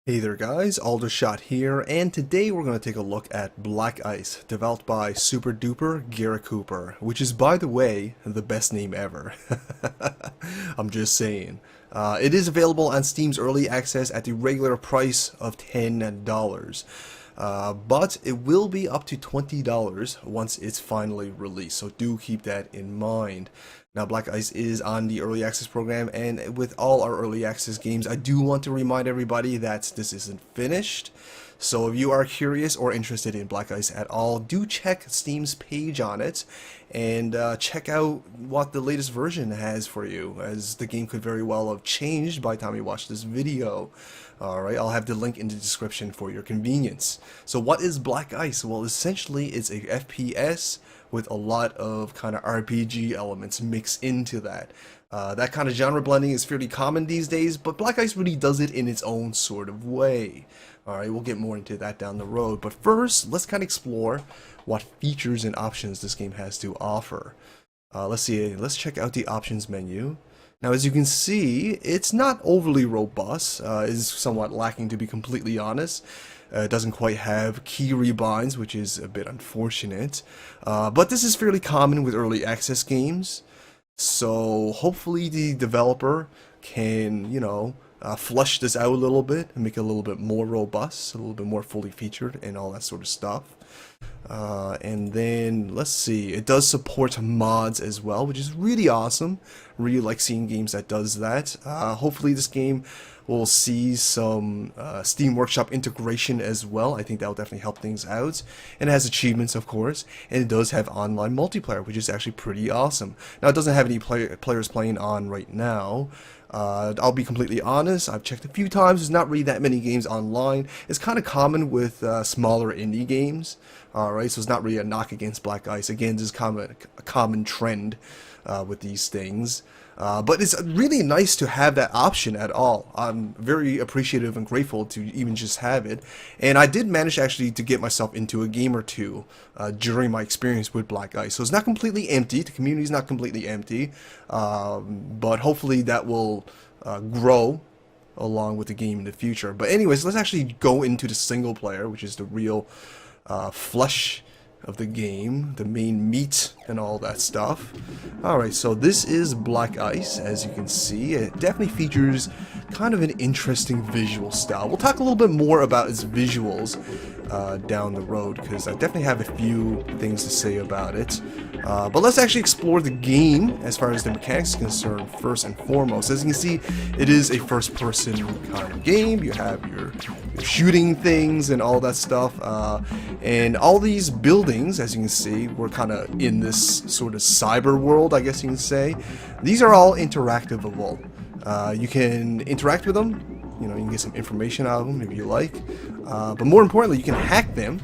Hey there guys, Aldershot here, and today we're going to take a look at Black Ice, developed by Super Duper Garrett Cooper, which is, by the way, the best name ever. I'm just saying. It is available on Steam's Early Access at the regular price of $10, but it will be up to $20 once it's finally released, so do keep that in mind. Now, Black Ice is on the Early Access program, and with all our Early Access games, I do want to remind everybody that this isn't finished. So if you are curious or interested in Black Ice at all, do check Steam's page on it, and check out what the latest version has for you, as the game could very well have changed by the time you watch this video. Alright, I'll have the link in the description for your convenience. So what is Black Ice? Well, essentially it's a FPS with a lot of kind of RPG elements mixed into that. That kind of genre blending is fairly common these days, but Black Ice really does it in its own sort of way. Alright, we'll get more into that down the road, but first, let's kind of explore what features and options this game has to offer. Let's check out the options menu. Now, as you can see, it's not overly robust, is somewhat lacking, to be completely honest. It doesn't quite have key rebinds, which is a bit unfortunate. But this is fairly common with early access games. So hopefully the developer can, flush this out a little bit and make it a little bit more robust, a little bit more fully featured and all that sort of stuff. And then let's see, it does support mods as well, which is really awesome. Really like seeing games that does that. Hopefully this game will see some Steam Workshop integration as well. I think that will definitely help things out. And it has achievements, of course, and it does have online multiplayer, which is actually pretty awesome. Now, it doesn't have any players playing on right now. I'll be completely honest, I've checked a few times, there's not really that many games online. It's kind of common with smaller indie games, alright, so it's not really a knock against Black Ice. Again, this is a common trend with these things. But it's really nice to have that option at all. I'm very appreciative and grateful to even just have it. And I did manage actually to get myself into a game or two during my experience with Black Ice. So it's not completely empty. The community is not completely empty. But hopefully that will grow along with the game in the future. But anyways, let's actually go into the single player, which is the real flesh of the game, the main meat and all that stuff. Alright, so this is Black Ice. As you can see, it definitely features kind of an interesting visual style. We'll talk a little bit more about its visuals down the road, because I definitely have a few things to say about it. But let's actually explore the game as far as the mechanics is concerned first and foremost. As you can see, it is a first-person kind of game. You have your shooting things and all that stuff, and all these buildings, as you can see, we're kind of in this sort of cyber world, I guess you can say. These are all interactable. You can interact with them, you can get some information out of them if you like, but more importantly, you can hack them,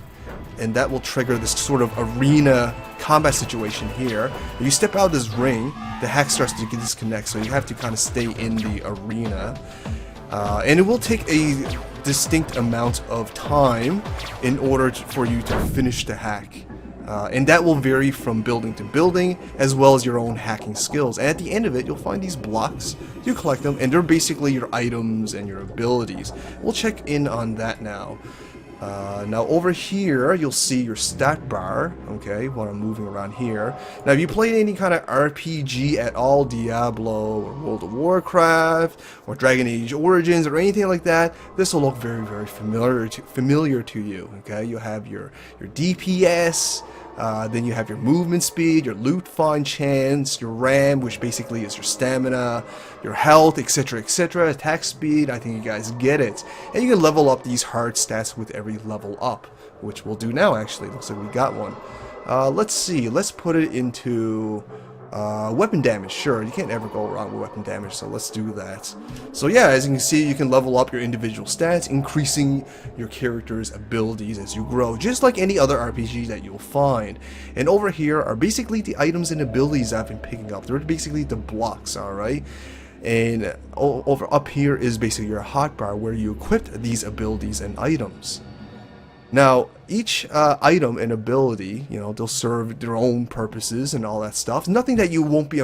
and that will trigger this sort of arena combat situation here. If you step out of this ring, the hack starts to disconnect, so you have to kind of stay in the arena. And it will take a distinct amount of time in order for you to finish the hack. And that will vary from building to building, as well as your own hacking skills. And at the end of it, you'll find these blocks. You collect them, and they're basically your items and your abilities. We'll check in on that now. Now over here, you'll see your stat bar, okay, while I'm moving around here. Now, if you played any kind of RPG at all, Diablo, or World of Warcraft, or Dragon Age Origins, or anything like that, this will look very, very familiar to you, okay? You'll have your DPS, then you have your movement speed, your loot find chance, your RAM, which basically is your stamina, your health, etc., etc., attack speed. I think you guys get it. And you can level up these hard stats with every level up, which we'll do now, actually. Looks like we got one. Let's see. Let's put it into weapon damage. Sure, you can't ever go wrong with weapon damage, so let's do that. So yeah, as you can see, you can level up your individual stats, increasing your character's abilities as you grow, just like any other RPG that you'll find. And over here are basically the items and abilities I've been picking up. They're basically the blocks, alright? And over up here is basically your hotbar, where you equip these abilities and items. Now, each item and ability, they'll serve their own purposes and all that stuff. Nothing that you won't be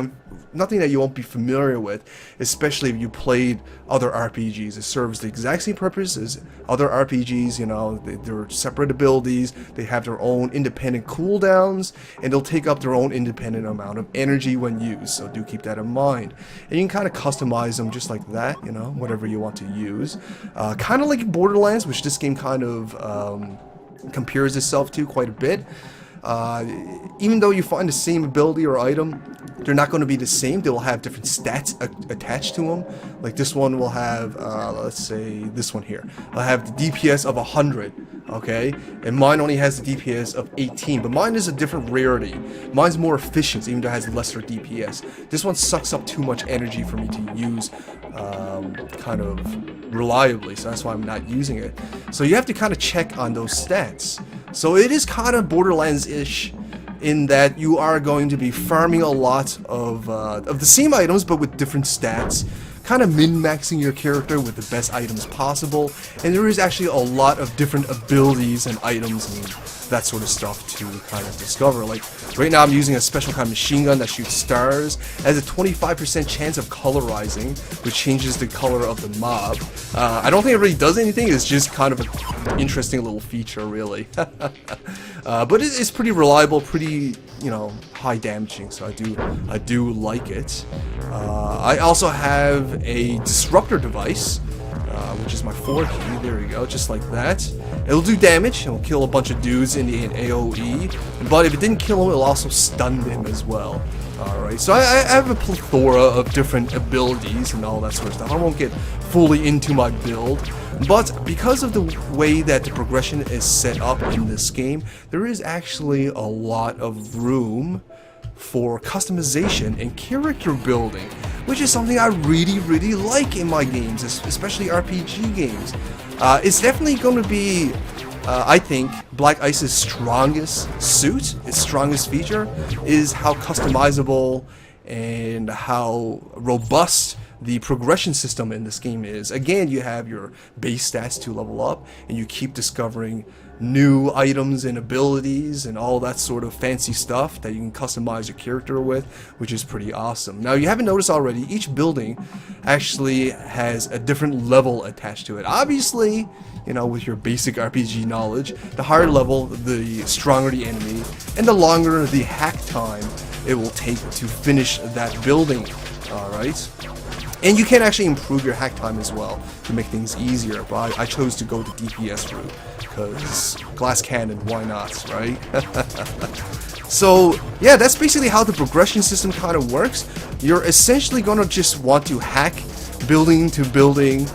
nothing that you won't be familiar with, especially if you played other RPGs. It serves the exact same purpose as other RPGs. You know, they're separate abilities, they have their own independent cooldowns, and they'll take up their own independent amount of energy when used, so do keep that in mind. And you can kind of customize them just like that, you know, whatever you want to use. Kind of like Borderlands, which this game kind of compares itself to quite a bit. Even though you find the same ability or item, they're not going to be the same. They will have different stats attached to them. Like this one will have, let's say this one here. I'll have the DPS of 100, okay? And mine only has the DPS of 18, but mine is a different rarity. Mine's more efficient, even though it has lesser DPS. This one sucks up too much energy for me to use kind of reliably, so that's why I'm not using it. So you have to kind of check on those stats. So it is kind of Borderlands-ish in that you are going to be farming a lot of the same items but with different stats, kind of min-maxing your character with the best items possible, and there is actually a lot of different abilities and items and that sort of stuff to kind of discover. Like right now I'm using a special kind of machine gun that shoots stars. It has a 25% chance of colorizing, which changes the color of the mob. I don't think it really does anything, it's just kind of an interesting little feature really. But it's pretty reliable, pretty, you know, high damaging, so I do like it. I also have a disruptor device, which is my 4 key. There we go, just like that. It'll do damage, it'll kill a bunch of dudes in the AoE, but if it didn't kill them, it'll also stun them as well. Alright, so I have a plethora of different abilities and all that sort of stuff. I won't get fully into my build, but because of the way that the progression is set up in this game, there is actually a lot of room for customization and character building, which is something I really like in my games, especially RPG games. It's definitely going to be, I think, Black Ice's strongest suit, its strongest feature, is how customizable and how robust the progression system in this game is. Again, you have your base stats to level up, and you keep discovering new items and abilities and all that sort of fancy stuff that you can customize your character with, which is pretty awesome. Now, you haven't noticed already, each building actually has a different level attached to it. Obviously, you know, with your basic RPG knowledge, the higher level, the stronger the enemy, and the longer the hack time it will take to finish that building. Alright? And you can actually improve your hack time as well to make things easier, but I chose to go the DPS route, because glass cannon, why not, right? So, yeah, that's basically how the progression system kind of works. You're essentially going to just want to hack building to building,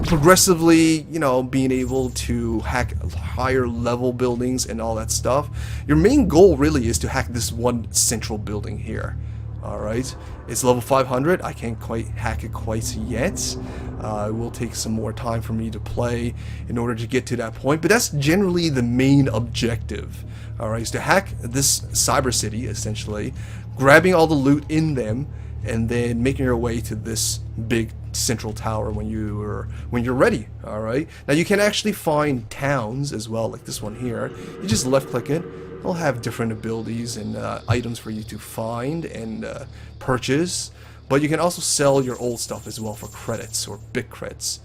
progressively, you know, being able to hack higher level buildings and all that stuff. Your main goal really is to hack this one central building here. Alright, it's level 500, I can't quite hack it quite yet. It will take some more time for me to play in order to get to that point, but that's generally the main objective. Alright, is to hack this cyber city, essentially, grabbing all the loot in them, and then making your way to this big central tower when you're ready. Alright, now you can actually find towns as well, like this one here. You just left click it. They'll have different abilities and items for you to find and purchase, but you can also sell your old stuff as well for credits or big creds,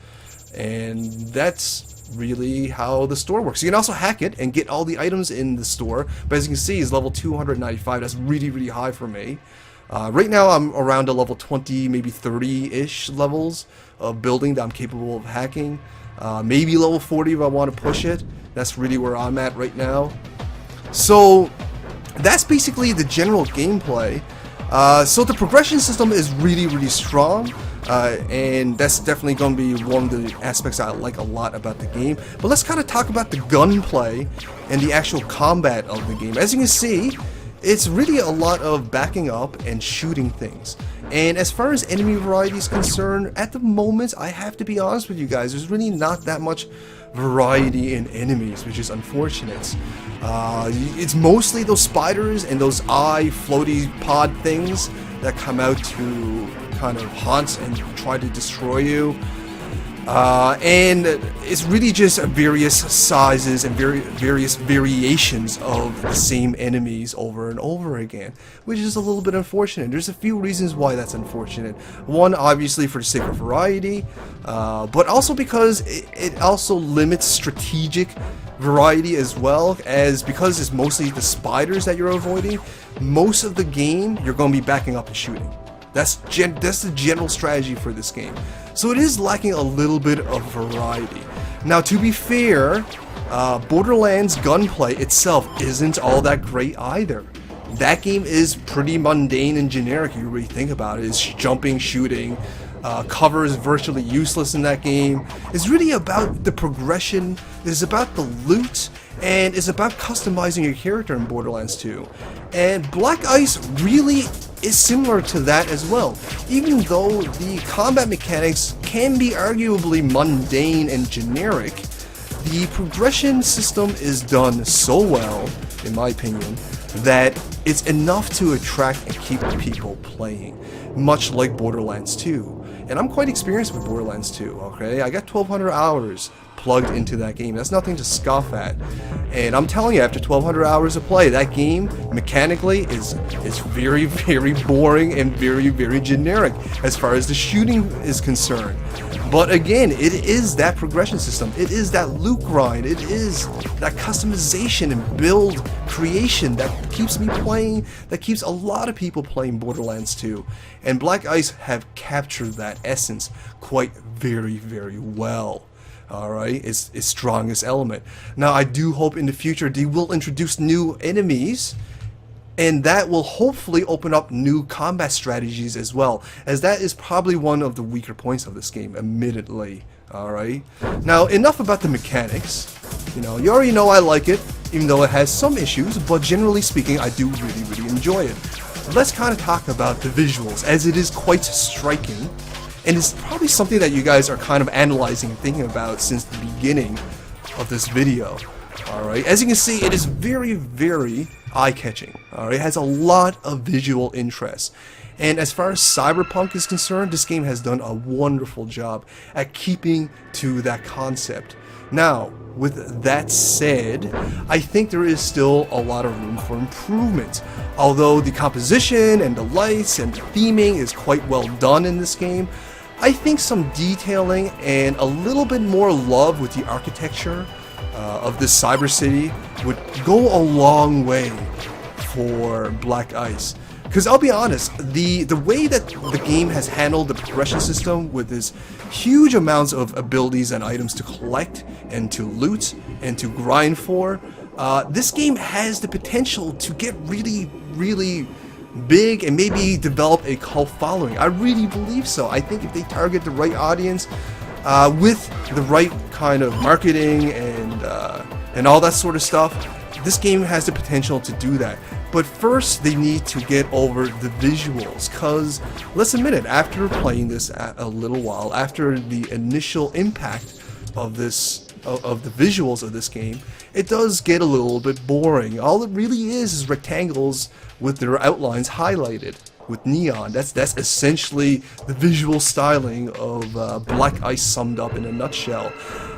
and that's really how the store works. You can also hack it and get all the items in the store, but as you can see, it's level 295. That's really high for me. Right now I'm around a level 20, maybe 30-ish levels of building that I'm capable of hacking. Maybe level 40 if I want to push it. That's really where I'm at right now. So that's basically the general gameplay. So the progression system is really strong, and that's definitely going to be one of the aspects I like a lot about the game. But let's kind of talk about the gunplay and the actual combat of the game. As you can see, it's really a lot of backing up and shooting things. And as far as enemy variety is concerned, at the moment, I have to be honest with you guys, there's really not that much variety in enemies, which is unfortunate. It's mostly those spiders and those eye floaty pod things that come out to kind of haunt and try to destroy you. And it's really just various sizes and various variations of the same enemies over and over again, which is a little bit unfortunate. There's a few reasons why that's unfortunate. One, obviously for the sake of variety, but also because it also limits strategic variety as well, as because it's mostly the spiders that you're avoiding. Most of the game you're going to be backing up and shooting. That's the general strategy for this game. So it is lacking a little bit of variety. Now, to be fair, Borderlands gunplay itself isn't all that great either. That game is pretty mundane and generic, if you really think about it. It's jumping, shooting, cover is virtually useless in that game. It's really about the progression, it's about the loot, and it's about customizing your character in Borderlands 2. And Black Ice really is similar to that as well, even though the combat mechanics can be arguably mundane and generic. The progression system is done so well, in my opinion, that it's enough to attract and keep people playing, much like Borderlands 2. And I'm quite experienced with Borderlands 2, okay? I got 1,200 hours plugged into that game. That's nothing to scoff at. And I'm telling you, after 1,200 hours of play, that game, mechanically, is very, very boring and very, very generic as far as the shooting is concerned. But again, it is that progression system. It is that loot grind. It is that customization and build creation that keeps me playing, that keeps a lot of people playing Borderlands 2. And Black Ice have captured that essence quite very, very well. Alright, it's its strongest element. Now, I do hope in the future they will introduce new enemies, and that will hopefully open up new combat strategies as well, as that is probably one of the weaker points of this game, admittedly. Alright, now enough about the mechanics. You already know I like it, even though it has some issues, but generally speaking, I do really, really enjoy it. Let's kind of talk about the visuals, as it is quite striking. And it's probably something that you guys are kind of analyzing and thinking about since the beginning of this video. Alright, as you can see, it is very, very eye-catching. Alright, it has a lot of visual interest. And as far as Cyberpunk is concerned, this game has done a wonderful job at keeping to that concept. Now, with that said, I think there is still a lot of room for improvement. Although the composition and the lights and the theming is quite well done in this game, I think some detailing and a little bit more love with the architecture of this cyber city would go a long way for Black Ice. Because I'll be honest, the way that the game has handled the progression system with its huge amounts of abilities and items to collect and to loot and to grind for, this game has the potential to get really, really big and maybe develop a cult following. I really believe so. I think if they target the right audience with the right kind of marketing and all that sort of stuff, this game has the potential to do that. But first, they need to get over the visuals, because let's admit it, after playing this a little while, after the initial impact of this of the visuals of this game, it does get a little bit boring. All it really is rectangles with their outlines highlighted with neon. That's essentially the visual styling of Black Ice summed up in a nutshell.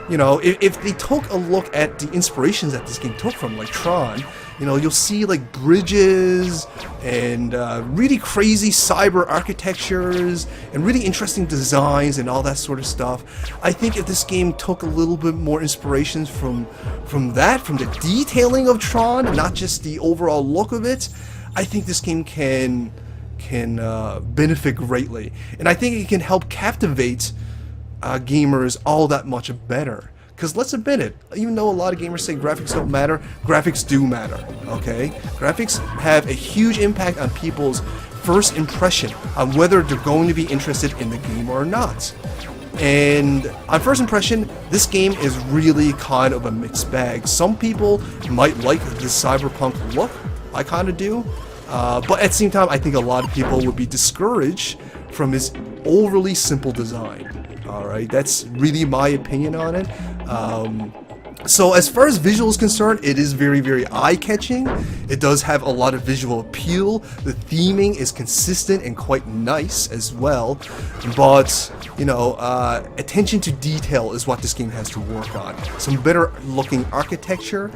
If they took a look at the inspirations that this game took from, like Tron, you'll see like bridges and really crazy cyber architectures and really interesting designs and all that sort of stuff. I think if this game took a little bit more inspirations from the detailing of Tron, not just the overall look of it, I think this game can benefit greatly, and I think it can help captivate gamers all that much better. Because let's admit it, even though a lot of gamers say graphics don't matter, graphics do matter, okay? Graphics have a huge impact on people's first impression on whether they're going to be interested in the game or not. And on first impression, this game is really kind of a mixed bag. Some people might like the cyberpunk look, I kind of do, but at the same time, I think a lot of people would be discouraged from its overly simple design. Alright, that's really my opinion on it. So as far as visual is concerned, it is very, very eye-catching. It does have a lot of visual appeal. The theming is consistent and quite nice as well. But, you know, attention to detail is what this game has to work on. Some better looking architecture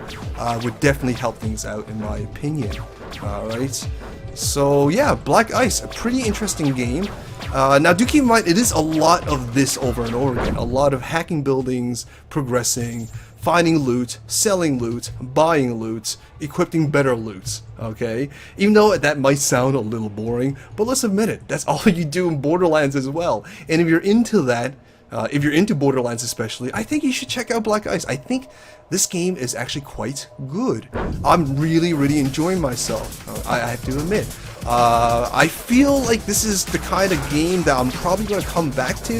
would definitely help things out, in my opinion. Alright. So yeah, Black Ice, a pretty interesting game. Now do keep in mind, it is a lot of this over and over again. A lot of hacking buildings, progressing, finding loot, selling loot, buying loot, equipping better loot, okay? Even though that might sound a little boring, but let's admit it, that's all you do in Borderlands as well. And if you're into that, if you're into Borderlands especially, I think you should check out Black Ice. I think this game is actually quite good. I'm really, really enjoying myself, I have to admit. I feel like this is the kind of game that I'm probably going to come back to.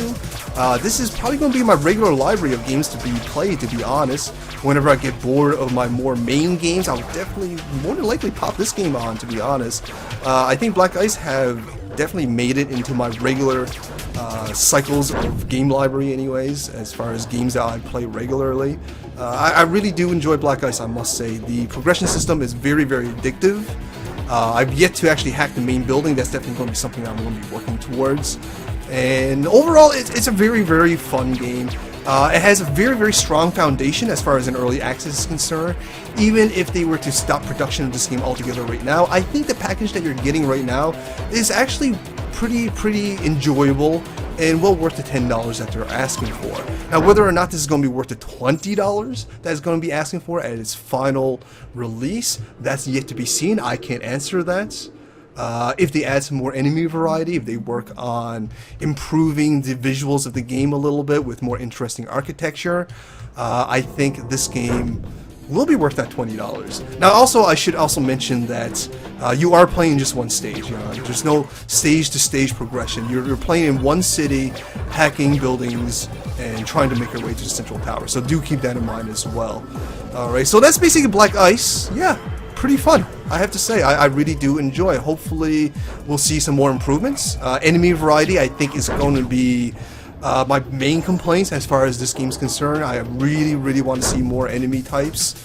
This is probably going to be my regular library of games to be played, to be honest. Whenever I get bored of my more main games, I'll definitely, more than likely, pop this game on, to be honest. I think Black Ice have definitely made it into my regular cycles of game library anyways, as far as games that I play regularly. I really do enjoy Black Ice, I must say. The progression system is very, very addictive. I've yet to actually hack the main building. That's definitely going to be something I'm going to be working towards. And overall, it's a very, very fun game. It has a very, very strong foundation as far as an early access is concerned. Even if they were to stop production of this game altogether right now, I think the package that you're getting right now is actually pretty enjoyable and well worth the $10 that they're asking for. Now, whether or not this is going to be worth the $20 that it's going to be asking for at its final release, that's yet to be seen. I can't answer that. If they add some more enemy variety, if they work on improving the visuals of the game a little bit with more interesting architecture, I think this game will be worth that $20. Now, also, I should also mention that you are playing just one stage. You know, there's no stage-to-stage progression. You're playing in one city, hacking buildings, and trying to make your way to the central tower. So do keep that in mind as well. Alright, so that's basically Black Ice. Yeah, pretty fun. I have to say, I really do enjoy it. Hopefully, we'll see some more improvements. Enemy variety, I think, is going to be my main complaints as far as this game's concerned. I really want to see more enemy types.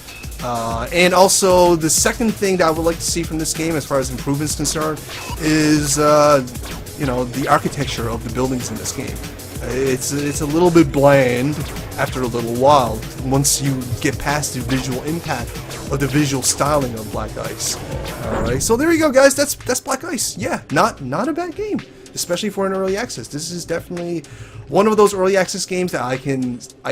And also, the second thing that I would like to see from this game as far as improvements concerned is, you know, the architecture of the buildings in this game. It's a little bit bland after a little while once you get past the visual impact of the visual styling of Black Ice. Alright, so there you go, guys. That's Black Ice. Yeah, not a bad game, especially for an early access. This is definitely one of those early access games that I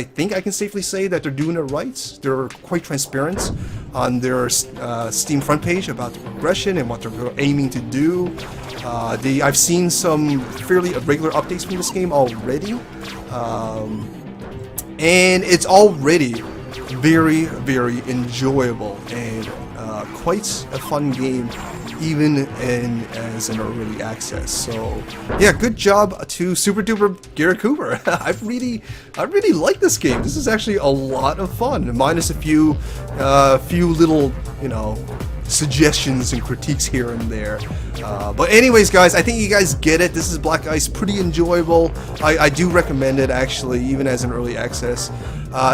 think I can safely say that they're doing it right. They're quite transparent on their Steam front page about the progression and what they're aiming to do. I've seen some fairly irregular updates from this game already, and it's already very enjoyable and quite a fun game, even as an early access. So yeah, good job to Super Duper Gary Cooper. I really like this game. This is actually a lot of fun, minus a few little, you know, suggestions and critiques here and there. But anyways, guys, I think you guys get it. This is Black Ice, pretty enjoyable. I do recommend it, actually, even as an early access.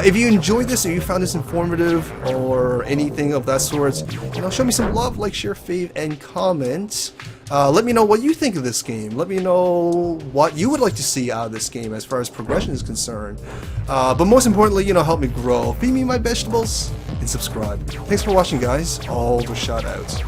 If you enjoyed this, or you found this informative, or anything of that sort, you know, show me some love, like, share, fave, and comment. Let me know what you think of this game. Let me know what you would like to see out of this game as far as progression is concerned. But most importantly, you know, help me grow. Feed me my vegetables, and subscribe. Thanks for watching, guys. All the shout outs.